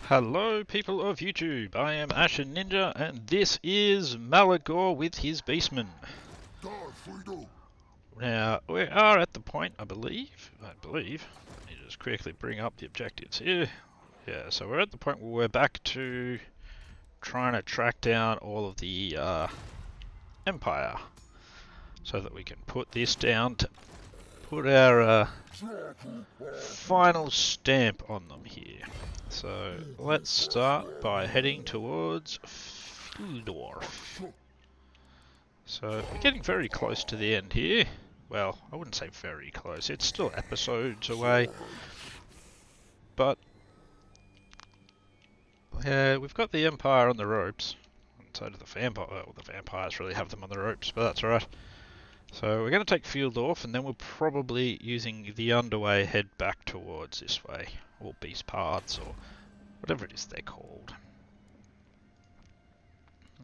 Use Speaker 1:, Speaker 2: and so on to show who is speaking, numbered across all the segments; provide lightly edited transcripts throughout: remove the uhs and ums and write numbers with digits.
Speaker 1: Hello people of YouTube, I am Ashen Ninja and this is Malagor with his beastmen. Now we are at the point, I believe, let me just quickly bring up the objectives here. Yeah, so we're at the point where we're back to trying to track down all of the Empire so that we can put this down to put our final stamp on them here. So let's start by heading towards Fildorf. So we're getting very close to the end here. Well, I wouldn't say very close, it's still episodes away. But we've got the Empire on the ropes. And so do the vampire. Well, the vampires really have them on the ropes, but that's alright. So we're going to take Fildorf and then we're probably using the underway head back towards this way. Or Beast Paths or whatever it is they're called.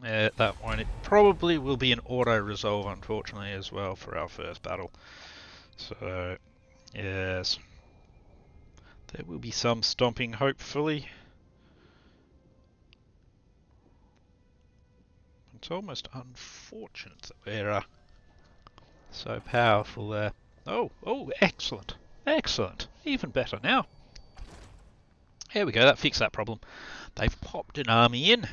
Speaker 1: That one, it probably will be an auto-resolve unfortunately as well for our first battle. So, yes. There will be some stomping hopefully. It's almost unfortunate that we're so powerful there. Oh, excellent. Excellent. Even better now. Here we go, that fixed that problem. They've popped an army in.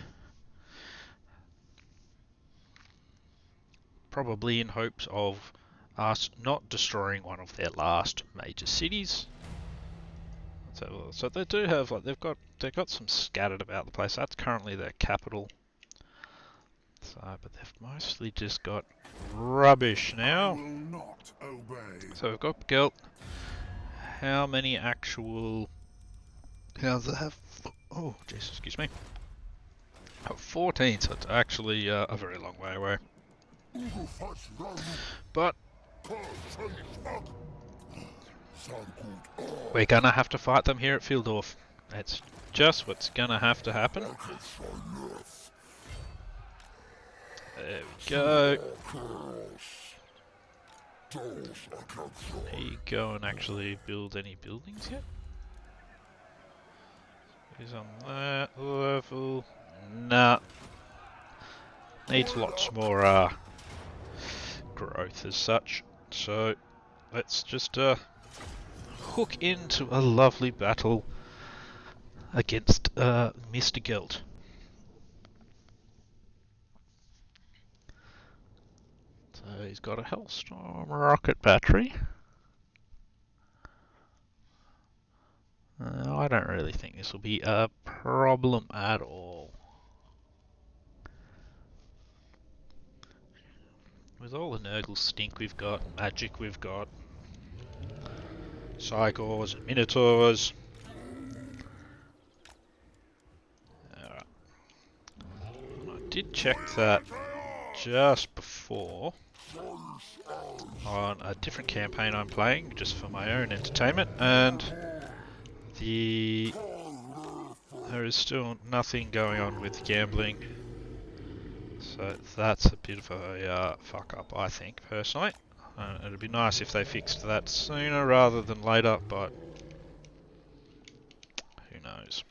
Speaker 1: Probably in hopes of us not destroying one of their last major cities. So they do have, like, they've got some scattered about the place. That's currently their capital. So, but they've mostly just got rubbish now. So we've got Gelt. How many actual? How does it have? Oh, jeez, excuse me. Oh, 14. So it's actually a very long way away. But we're gonna have to fight them here at Fildorf. That's just what's gonna have to happen. There we go. Can you go and actually build any buildings yet? He's on that level. Nah. Needs lots more growth as such. So let's just hook into a lovely battle against Mr. Gelt. So he's got a Hellstorm rocket battery. I don't really think this will be a problem at all. With all the Nurgle stink we've got, magic we've got, Cygors and Minotaurs. Alright. I did check that just before on a different campaign I'm playing, just for my own entertainment, and there is still nothing going on with gambling. So that's a bit of a fuck up, I think, personally. It'd be nice if they fixed that sooner rather than later, but who knows.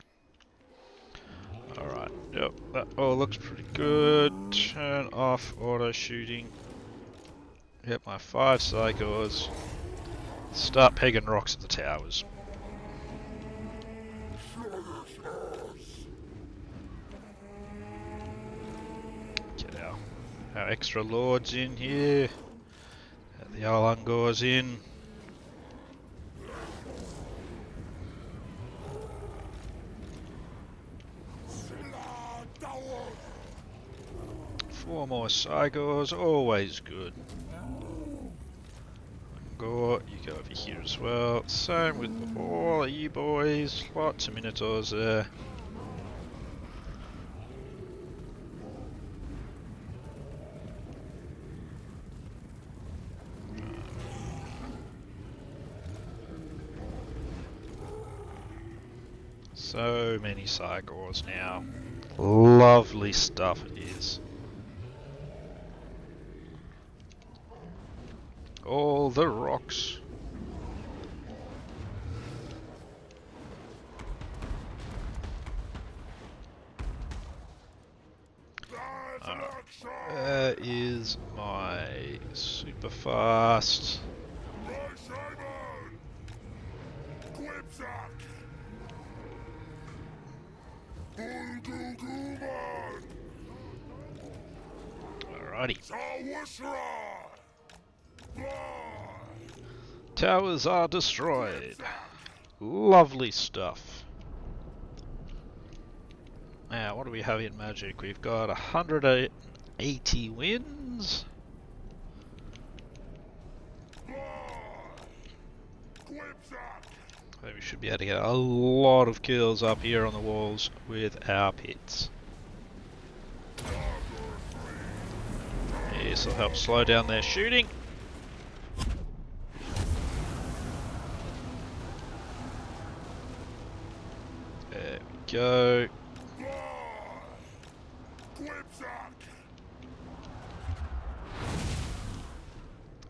Speaker 1: Alright, yep, that all looks pretty good. Turn off auto shooting. Get my 5 Cygors. Start pegging rocks at the towers. Get our extra lords in here. Get the Alangors in. Four more Cygors, always good. Gore, you go over here as well. Same with all of you boys. Lots of Minotaurs there. So many Cygors now. Lovely stuff it is. All the rocks. Where is my super fast? Alrighty. Towers are destroyed. Lovely stuff. Now, what do we have in Magic? We've got 180 wins. So we should be able to get a lot of kills up here on the walls with our pits. This will help slow down their shooting. There we go.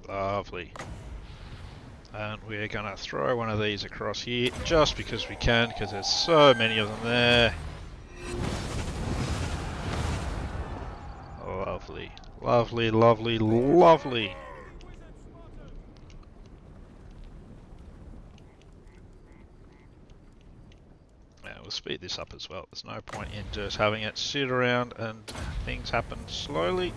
Speaker 1: Lovely. And we're going to throw one of these across here just because we can, because there's so many of them there. Lovely. Lovely, lovely, lovely. Now we'll speed this up as well. There's no point in just having it sit around and things happen slowly.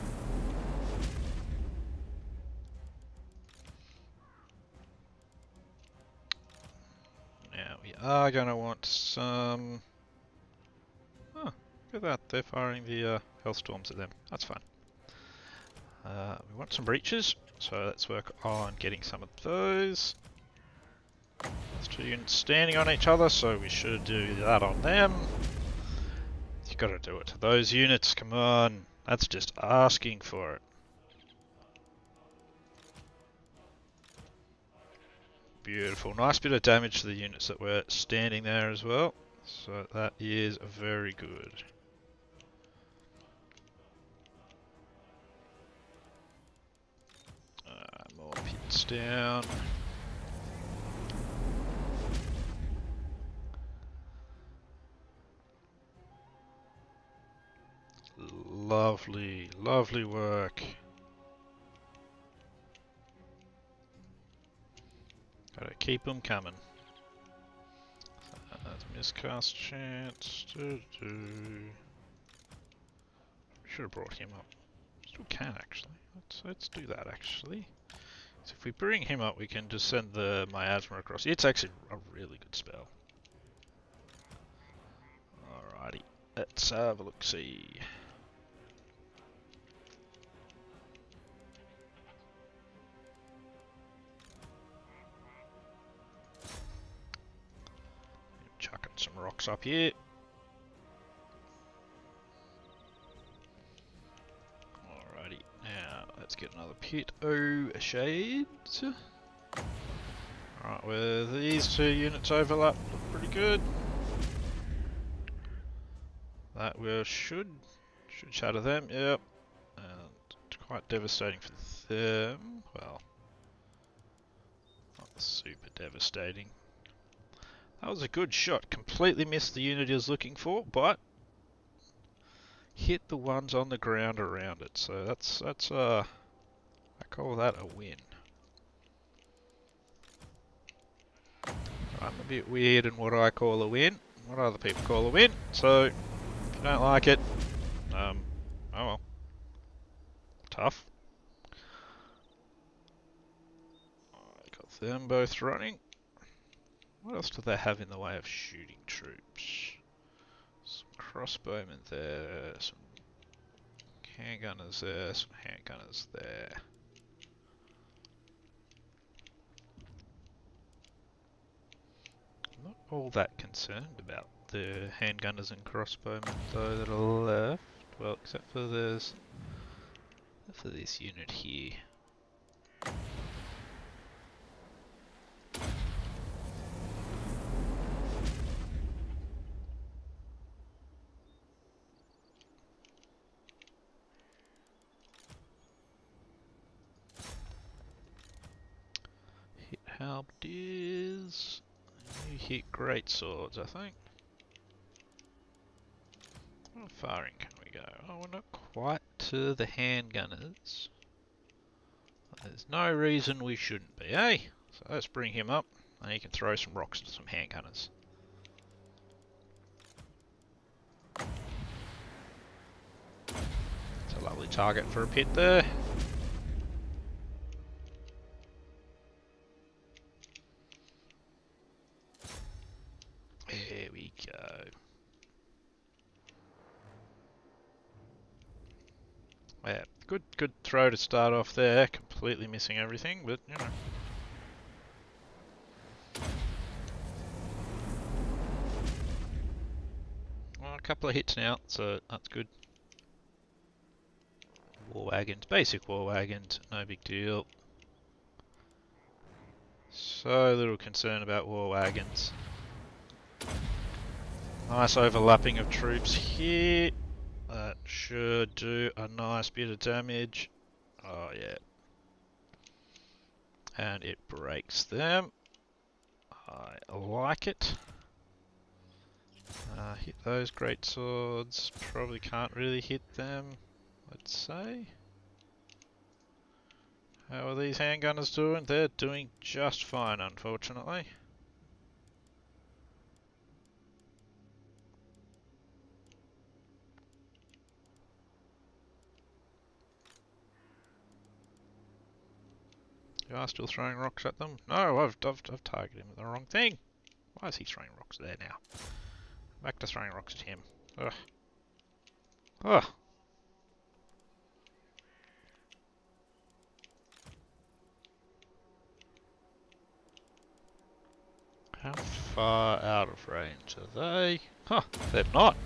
Speaker 1: Now we are going to want some... Oh, look at that. They're firing the Hellstorms at them. That's fine. We want some breaches, so let's work on getting some of those. There's two units standing on each other, so we should do that on them. You gotta do it to those units, come on. That's just asking for it. Beautiful. Nice bit of damage to the units that were standing there as well. So that is very good. More pits down. Lovely, lovely work. Gotta keep them coming. That's miscast chance. Should have brought him up. Still can actually. Let's do that actually. So if we bring him up, we can just send the miasma across. It's actually a really good spell. Alrighty, let's have a look. See. Chucking some rocks up here. Alrighty, now let's get another pit. Oh, shades. Alright, where these two units overlap, look pretty good. That will should shatter them, yep. And it's quite devastating for them. Well, not super devastating. That was a good shot. Completely missed the unit he was looking for, but hit the ones on the ground around it. So that's I call that a win. I'm a bit weird in what I call a win, what other people call a win. So if you don't like it, oh well. Tough. I got them both running. What else do they have in the way of shooting troops? Some crossbowmen there, some handgunners there, some handgunners there. I'm not all that concerned about the handgunners and crossbowmen though that are left. Well, except for this unit here. Hit halberdiers. You hit great swords, I think. How firing can we we go. Oh, we're not quite to the handgunners. There's no reason we shouldn't be, eh? So let's bring him up, and he can throw some rocks to some handgunners. It's a lovely target for a pit there. There we go. Yeah, good throw to start off there. Completely missing everything, but you know. Well, a couple of hits now, so that's good. War wagons, basic war wagons, no big deal. So little concern about war wagons. Nice overlapping of troops here. That should do a nice bit of damage. Oh yeah. And it breaks them. I like it. Hit those great swords. Probably can't really hit them, I'd say. How are these handgunners doing? They're doing just fine, unfortunately. You are still throwing rocks at them? No, I've targeted him with the wrong thing. Why is he throwing rocks there now? Back to throwing rocks at him. Ugh. Ugh. How far out of range are they? Huh, they're not.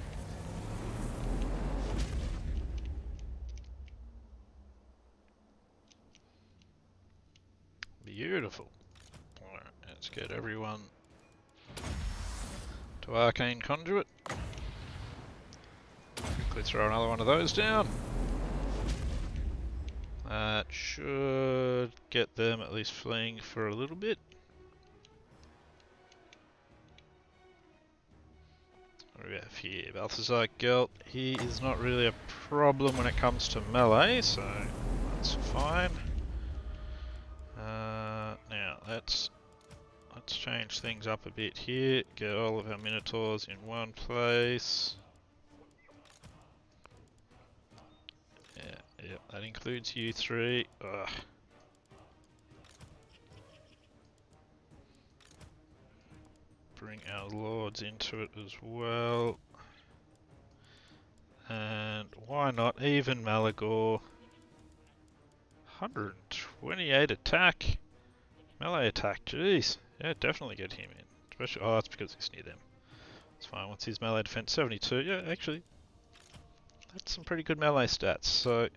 Speaker 1: Beautiful. Alright, let's get everyone to Arcane Conduit. Quickly throw another one of those down. That should get them at least fleeing for a little bit. What do we have here? Balthazar Gelt. He is not really a problem when it comes to melee, so that's fine. Now let's change things up a bit here. Get all of our Minotaurs in one place. Yeah, that includes you three. Ugh. Bring our lords into it as well. And why not even Malagor? 128 attack. Melee attack, jeez. Yeah, definitely get him in. Especially, oh, that's because he's near them. It's fine. What's his melee defense? 72. Yeah, actually, that's some pretty good melee stats. So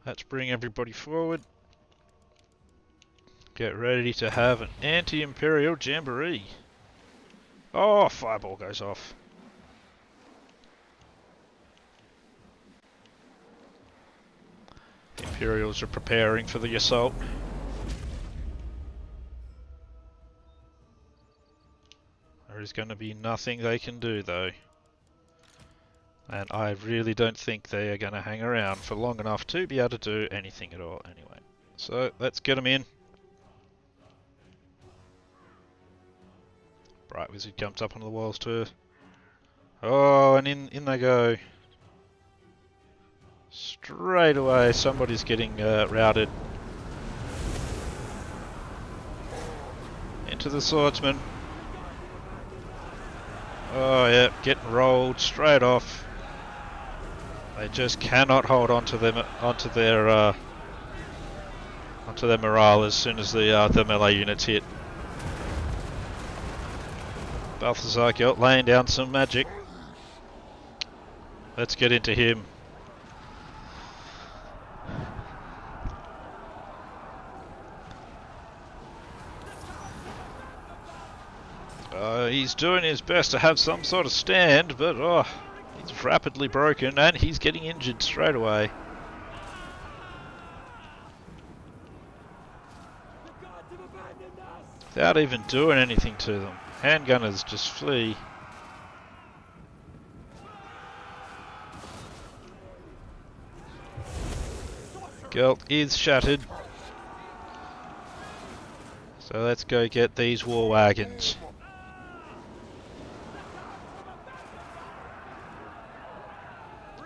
Speaker 1: let's bring everybody forward. Get ready to have an anti-imperial jamboree. Oh, fireball goes off. The Imperials are preparing for the assault. There is going to be nothing they can do though. And I really don't think they are going to hang around for long enough to be able to do anything at all anyway. So let's get them in. Bright Wizard jumps up onto the walls too. Oh, and in they go. Straight away somebody's getting routed. Into the swordsman. Oh yeah, getting rolled straight off. They just cannot hold onto them onto their morale as soon as the melee units hit. Balthazar Gelt laying down some magic. Let's get into him. He's doing his best to have some sort of stand, but oh, he's rapidly broken and he's getting injured straight away. Without even doing anything to them. Handgunners just flee. Gelt is shattered. So let's go get these war wagons.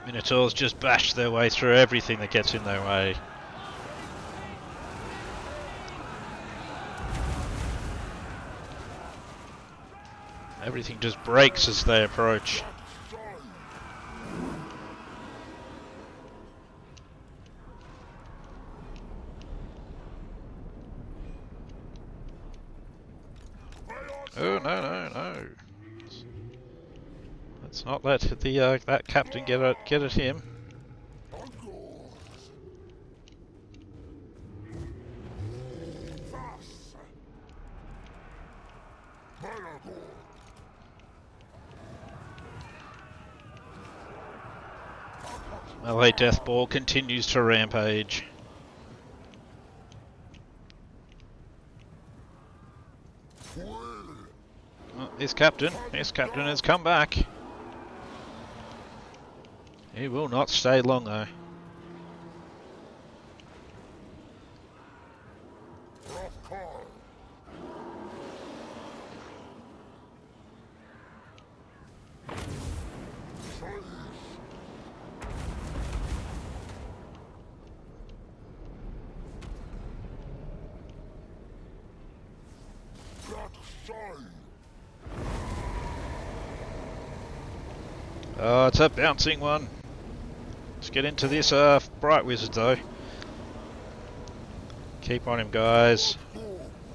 Speaker 1: Minotaurs just bash their way through everything that gets in their way. Everything just breaks as they approach. Oh, no. Let's not let the that captain get at him. Melee Deathball continues to rampage. Oh, his captain has come back. He will not stay long though. Oh, it's a bouncing one. Let's get into this Bright Wizard though. Keep on him, guys.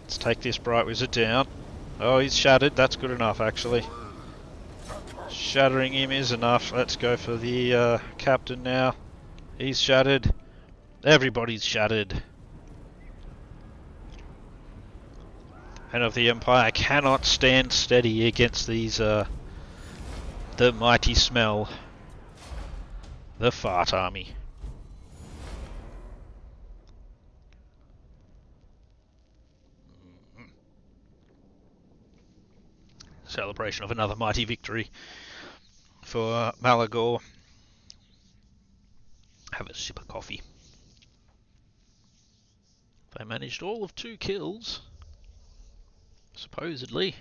Speaker 1: Let's take this Bright Wizard down. Oh, he's shattered. That's good enough, actually. Shattering him is enough. Let's go for the captain now. He's shattered. Everybody's shattered. And of the Empire cannot stand steady against these the mighty smell. The fart army. Celebration of another mighty victory for Malagor. Have a sip of coffee. They managed all of 2 kills, supposedly.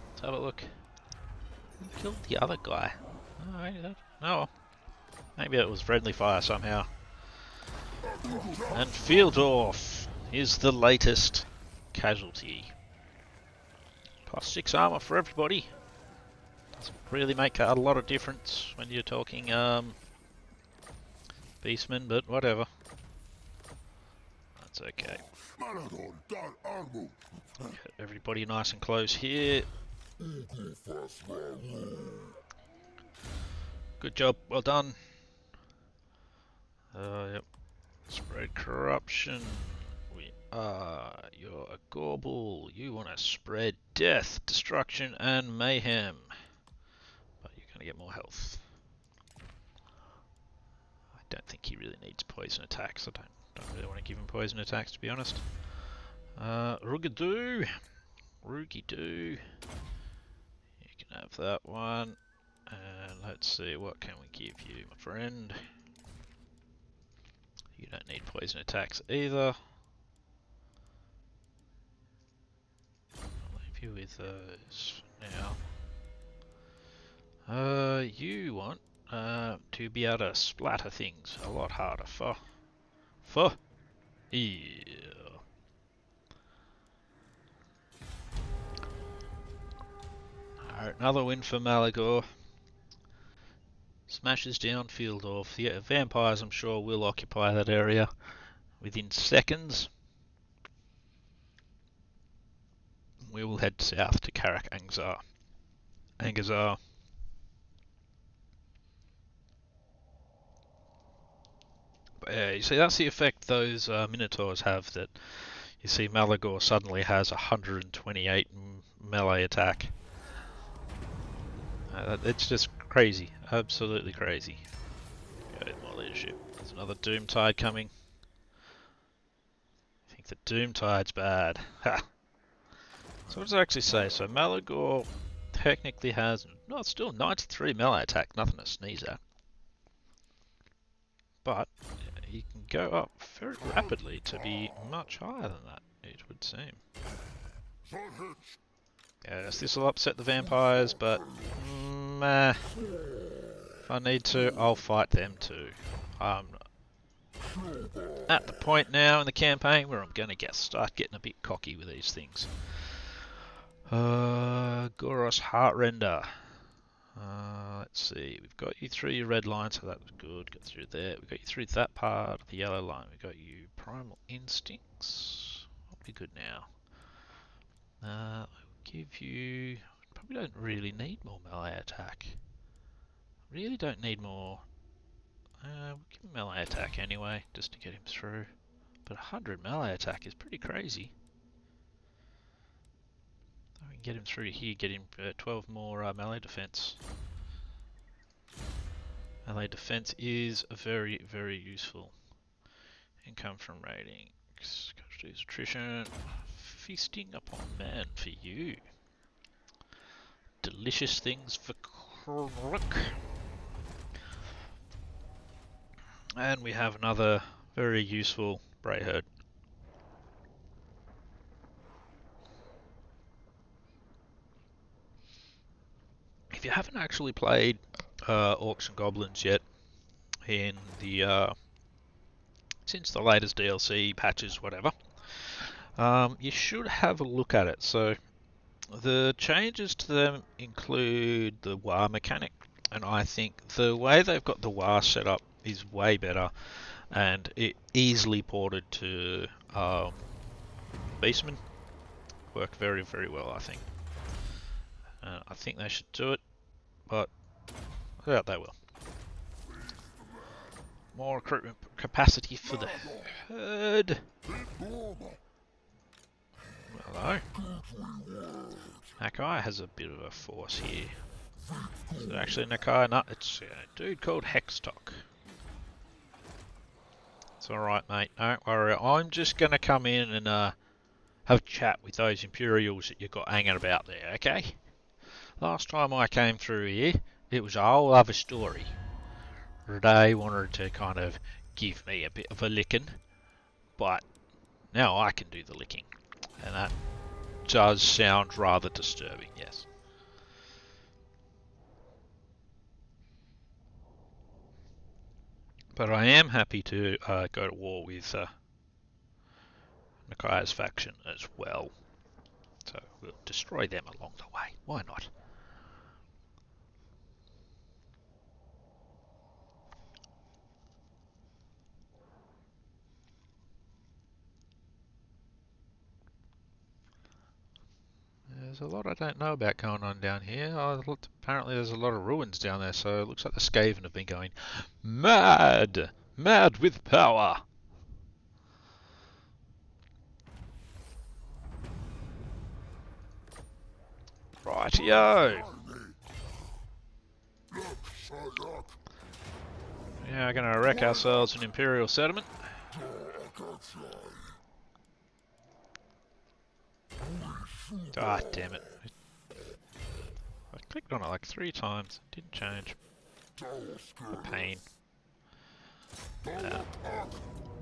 Speaker 1: Let's have a look. Who killed the other guy? Oh, maybe it was friendly fire somehow. And Fieldorf is the latest casualty. +6 armor for everybody. Doesn't really make a lot of difference when you're talking beastmen, but whatever. That's okay. Get everybody nice and close here. Good job, well done. Yep. Spread corruption. You're a Gorbel. You want to spread death, destruction, and mayhem. But you're going to get more health. I don't think he really needs poison attacks. I don't really want to give him poison attacks, to be honest. Rugadoo. Roogie-doo. You can have that one. And let's see, what can we give you, my friend? You don't need poison attacks either. I'll leave you with those now. You want to be able to splatter things a lot harder. Yeah. Alright, another win for Malagor. Smashes down Fieldorf. Yeah, vampires I'm sure will occupy that area within seconds. We will head south to Karak Angazar. But yeah, you see that's the effect those Minotaurs have, that you see Malagor suddenly has 128 melee attack. It's just crazy, absolutely crazy. Go more leadership. There's another Doomtide coming. I think the Doomtide's bad. Ha! So what does it actually say? So Malagor technically has, no, it's still 93 melee attack, nothing to sneeze at. but he can go up very rapidly to be much higher than that, it would seem. Yes, this will upset the vampires, but if I need to, I'll fight them too. I'm at the point now in the campaign where I'm going to start getting a bit cocky with these things. Goros Heartrender. Let's see, we've got you through your red line, so that's good. Got through there. We've got you through that part of the yellow line. We've got you Primal Instincts. What'll be good now? I'll give you... Probably don't really need more melee attack. Really don't need more... we'll give him melee attack anyway, just to get him through. But 100 melee attack is pretty crazy. We can get him through here, get him 12 more melee defense. Melee defense is very, very useful. Income from ratings, casualties, attrition, feasting upon man for you. Delicious things for Crook. And we have another very useful Brayherd. If you haven't actually played Orcs and Goblins yet, in the since the latest DLC patches, whatever, you should have a look at it. So the changes to them include the war mechanic, and I think the way they've got the war set up is way better, and it easily ported to Beastmen. Work very, very well, I think. I think they should do it, but I doubt they will. More recruitment capacity for the herd. Hello. Nakai has a bit of a force here. Is it actually Nakai? No, it's a dude called Hextok. It's alright, mate. Don't worry. I'm just going to come in and have a chat with those Imperials that you've got hanging about there, okay? Last time I came through here, it was a whole other story. They wanted to kind of give me a bit of a licking, but now I can do the licking. And that does sound rather disturbing, yes. But I am happy to go to war with Nakai's faction as well. So we'll destroy them along the way. Why not? There's a lot I don't know about going on down here. Apparently there's a lot of ruins down there, so it looks like the Skaven have been going mad! Mad with power! Rightio! Yeah, we're going to wreck ourselves an Imperial settlement. Ah, damn it. I clicked on it like 3 times. It didn't change. A pain.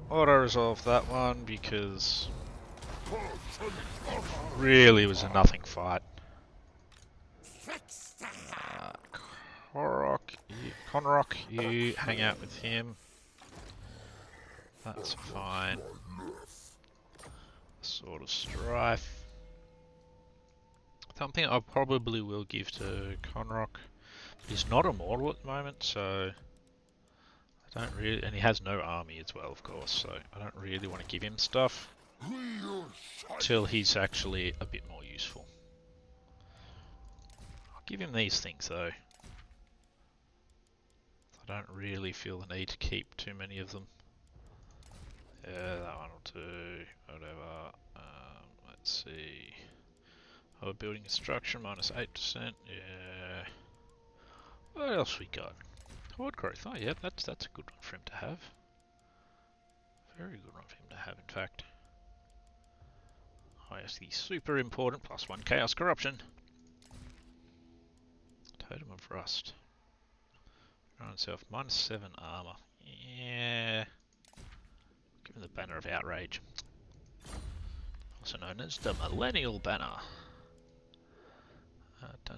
Speaker 1: Auto-resolve that one because really was a nothing fight. Conrock, you hang out with him. That's fine. Sword of Strife. Something I probably will give to Conrock. He's not immortal at the moment, so I don't really, and he has no army as well, of course, so I don't really want to give him stuff till he's actually a bit more useful. I'll give him these things though. I don't really feel the need to keep too many of them. Yeah, that one will do, whatever. Let's see. Oh, building construction, minus 8%, yeah. What else we got? Horde growth, oh yeah, that's a good one for him to have. Very good one for him to have, in fact. Oh yes, the super important, +1 chaos corruption. Totem of Rust. Run itself, -7 armor. Yeah. The Banner of Outrage, also known as the Millennial Banner. Won't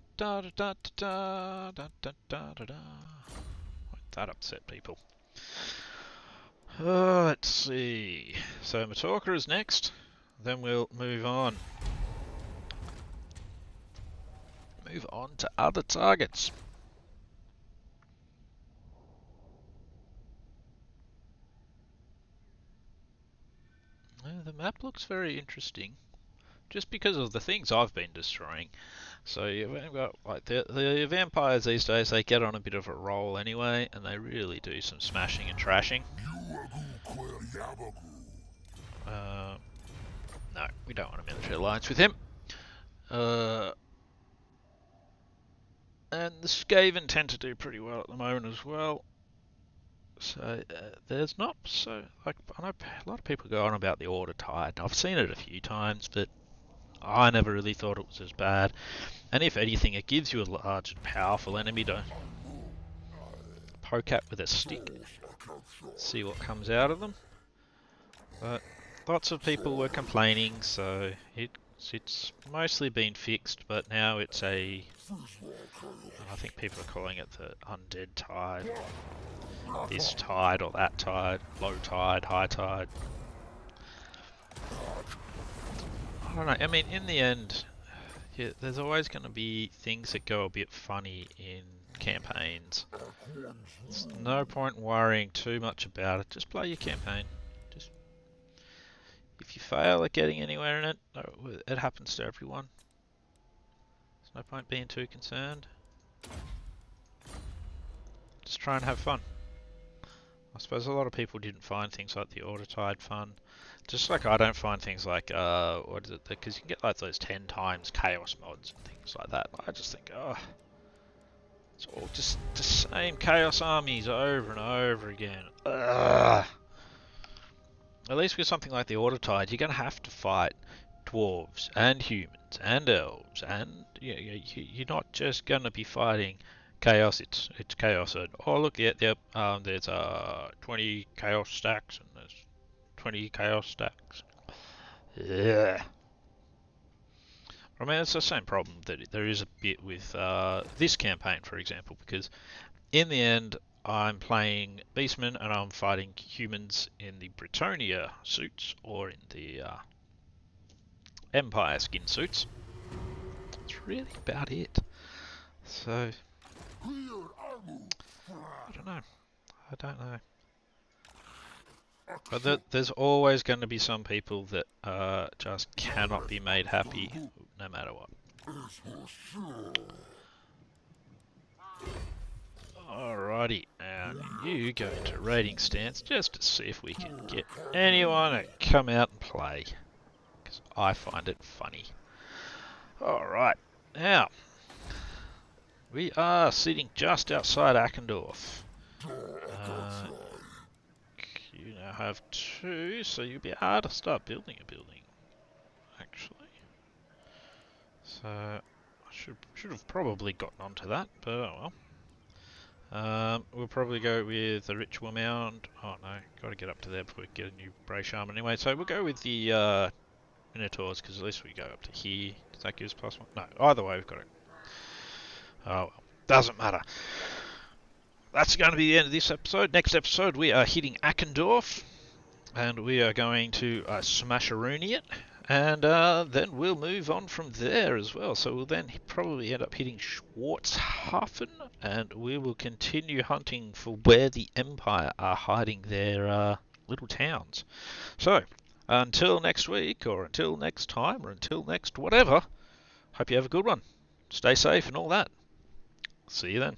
Speaker 1: that upset people? Let's see. So Matorka is next. Then we'll move on. Move on to other targets. The map looks very interesting, just because of the things I've been destroying. So you've got like the vampires these days. They get on a bit of a roll anyway, and they really do some smashing and trashing. No, we don't want a military alliance with him. And the Skaven tend to do pretty well at the moment as well. So there's not so like I know a lot of people go on about the Order Tide. I've seen it a few times, but I never really thought it was as bad. And if anything, it gives you a large and powerful enemy to poke at with a stick. See what comes out of them. But lots of people were complaining, so it's mostly been fixed. But now it's I think people are calling it the Undead Tide. This tide or that tide, low tide, high tide. I don't know. I mean, in the end, yeah, there's always going to be things that go a bit funny in campaigns. There's no point worrying too much about it. Just play your campaign. Just if you fail at getting anywhere in it, it happens to everyone. There's no point being too concerned. Just try and have fun. I suppose a lot of people didn't find things like the Order Tide fun. Just like I don't find things like, what is it, because you can get like those 10 times chaos mods and things like that. I just think, oh, it's all just the same chaos armies over and over again. Ugh. At least with something like the Order Tide, you're going to have to fight dwarves and humans and elves, and you're not just going to be fighting chaos. It's chaos. And, oh look, yep. There's 20 chaos stacks and there's 20 chaos stacks. Yeah. I mean, it's the same problem that there is a bit with this campaign, for example, because in the end, I'm playing Beastmen and I'm fighting humans in the Bretonnia suits or in the Empire skin suits. That's really about it. So, I don't know. But there's always going to be some people that just cannot be made happy, no matter what. Alrighty, and you go into raiding stance just to see if we can get anyone to come out and play, because I find it funny. Alright, now, we are sitting just outside Ackendorf. You now have 2, so you'll be able to start building a building, actually. So, I should have probably gotten onto that, but oh well. We'll probably go with the Ritual Mound. Oh no, got to get up to there before we get a new Brace Arm anyway. So we'll go with the Minotaurs, because at least we go up to here. Does that give us +1? No, either way we've got it. Oh well, doesn't matter. That's going to be the end of this episode. Next episode we are hitting Ackendorf, and we are going to smash-a-rooney it, and then we'll move on from there as well. So we'll then probably end up hitting Schwarzhafen, and we will continue hunting for where the Empire are hiding their little towns. So, until next week, or until next time, or until next whatever, hope you have a good one. Stay safe and all that. See you then.